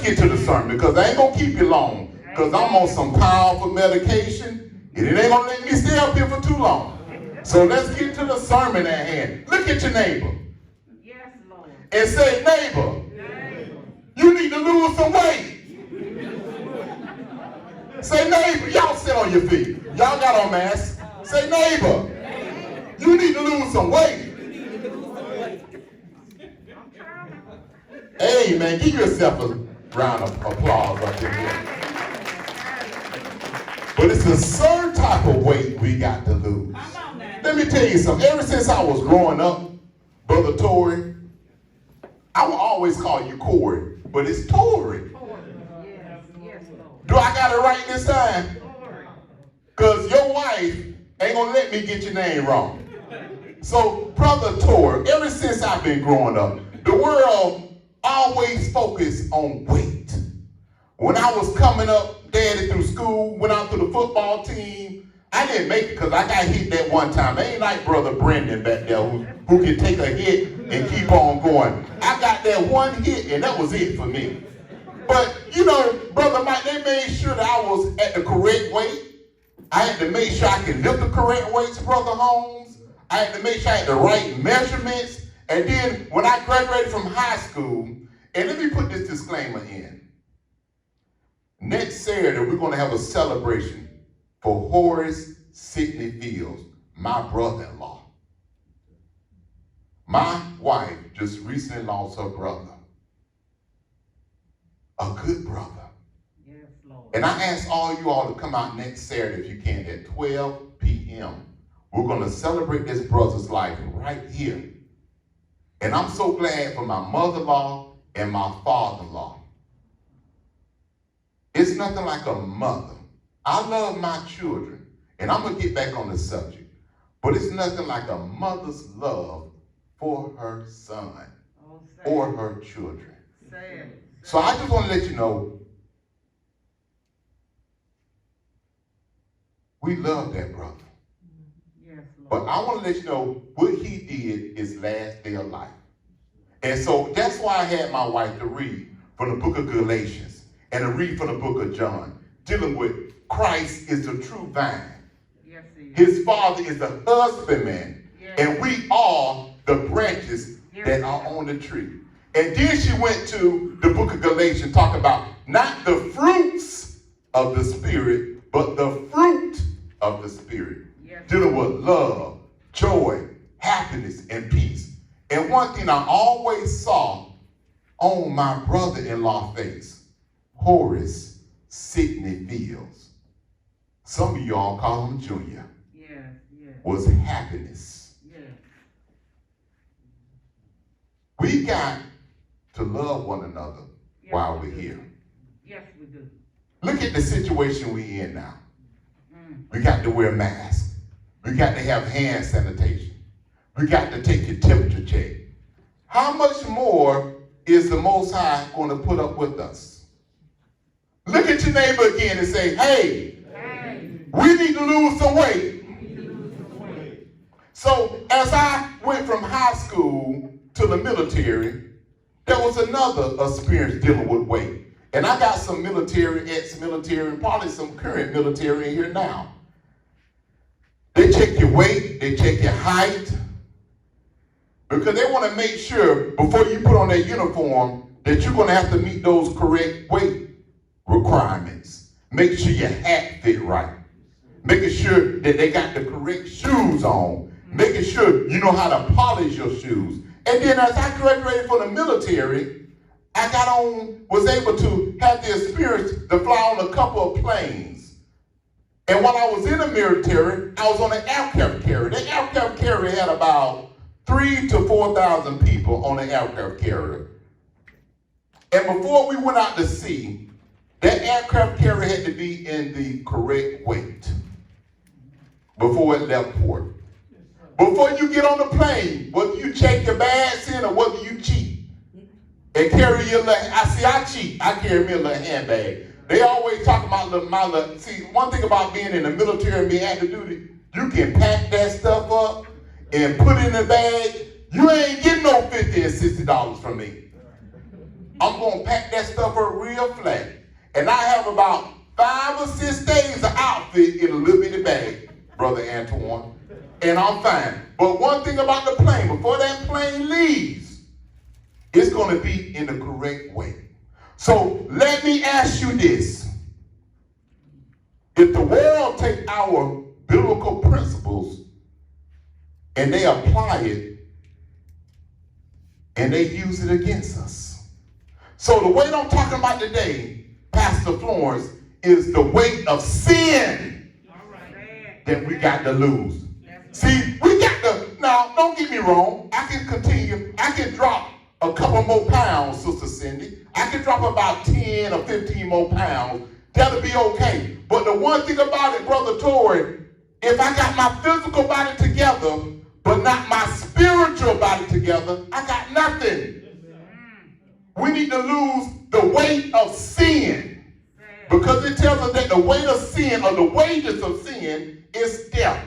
get to the sermon because I ain't going to keep you long because I'm on some powerful medication and it ain't going to let me stay up here for too long. So let's get to the sermon at hand. Look at your neighbor. Yes, Lord. And say, neighbor, you need to lose some weight. Say, neighbor, y'all sit on your feet. Y'all got on masks. Say, neighbor, you need to lose some weight. Amen. Give yourself a round of applause up in here. But it's a certain type of weight we got to lose. Let me tell you something. Ever since I was growing up, Brother Tory, I will always call you Corey, but it's Tory. Do I got it right this time? Because your wife ain't going to let me get your name wrong. So, Brother Tory, ever since I've been growing up, the world always focused on weight. When I was coming up, Daddy, through school, went out to the football team, I didn't make it because I got hit that one time. They ain't like Brother Brendan back there who can take a hit and keep on going. I got that one hit and that was it for me. But, you know, Brother Mike, they made sure that I was at the correct weight. I had to make sure I could lift the correct weights, Brother Holmes. I had to make sure I had the right measurements. And then when I graduated from high school, and let me put this disclaimer in. Next Saturday, we're going to have a celebration for Horace Sidney Fields, my brother-in-law. My wife just recently lost her brother. A good brother. Yes, Lord. And I ask all you all to come out next Saturday if you can at 12 p.m. We're going to celebrate this brother's life right here. And I'm so glad for my mother-in-law and my father-in-law. It's nothing like a mother. I love my children, and I'm going to get back on the subject, but it's nothing like a mother's love for her son or her children. So I just want to let you know, we love that brother. Yes, Lord. But I want to let you know what he did his last day of life. And so that's why I had my wife to read from the book of Galatians and to read from the book of John, dealing with Christ is the true vine. Yes, his father is the husbandman. Yes. And we are the branches that are on the tree. And then she went to the book of Galatians, talking about not the fruits of the Spirit, but the fruit of the Spirit. Yes. Dealing with love, joy, happiness, and peace. And one thing I always saw on my brother-in-law face, Horace Sidney Fields. Some of y'all call him Junior. Yes, yes. Was happiness. Yes. We got to love one another while we're here. Yes, we do. Look at the situation we're in now. We got to wear masks. We got to have hand sanitation. We got to take your temperature check. How much more is the Most High going to put up with us? Look at your neighbor again and say, hey, we need to lose some weight. So as I went from high school to the military, there was another experience dealing with weight. And I got some military, ex-military, and probably some current military in here now. They check your weight, they check your height, because they want to make sure before you put on that uniform that you're going to have to meet those correct weight requirements. Make sure your hat fit right. Making sure that they got the correct shoes on. Making sure you know how to polish your shoes. And then as I graduated from the military, I was able to have the experience to fly on a couple of planes. And while I was in the military, I was on an aircraft carrier. The aircraft carrier had about 3,000 to 4,000 people on the aircraft carrier. And before we went out to sea, that aircraft carrier had to be in the correct weight before it left port. Before you get on the plane, whether you check your bags in or whether you cheat and carry your little, I cheat, I carry me a little handbag. They always talk about my little, see, one thing about being in the military and being active duty, you can pack that stuff up and put it in a bag. You ain't getting no $50 and $60 from me. I'm going to pack that stuff up real flat. And I have about 5 or 6 days of outfit in a little bitty bag, Brother Antoine. And I'm fine. But one thing about the plane, before that plane leaves, it's going to be in the correct way. So let me ask you this. If the world take our biblical principles and they apply it and they use it against us. So the weight I'm talking about today, Pastor Florence, is the weight of sin that we got to lose. See, we got to, now don't get me wrong, I can continue, I can drop a couple more pounds, Sister Cindy. I can drop about 10 or 15 more pounds. That'll be okay. But the one thing about it, Brother Torrey, if I got my physical body together, but not my spiritual body together, I got nothing. We need to lose the weight of sin. Because it tells us that the weight of sin, or the wages of sin, is death.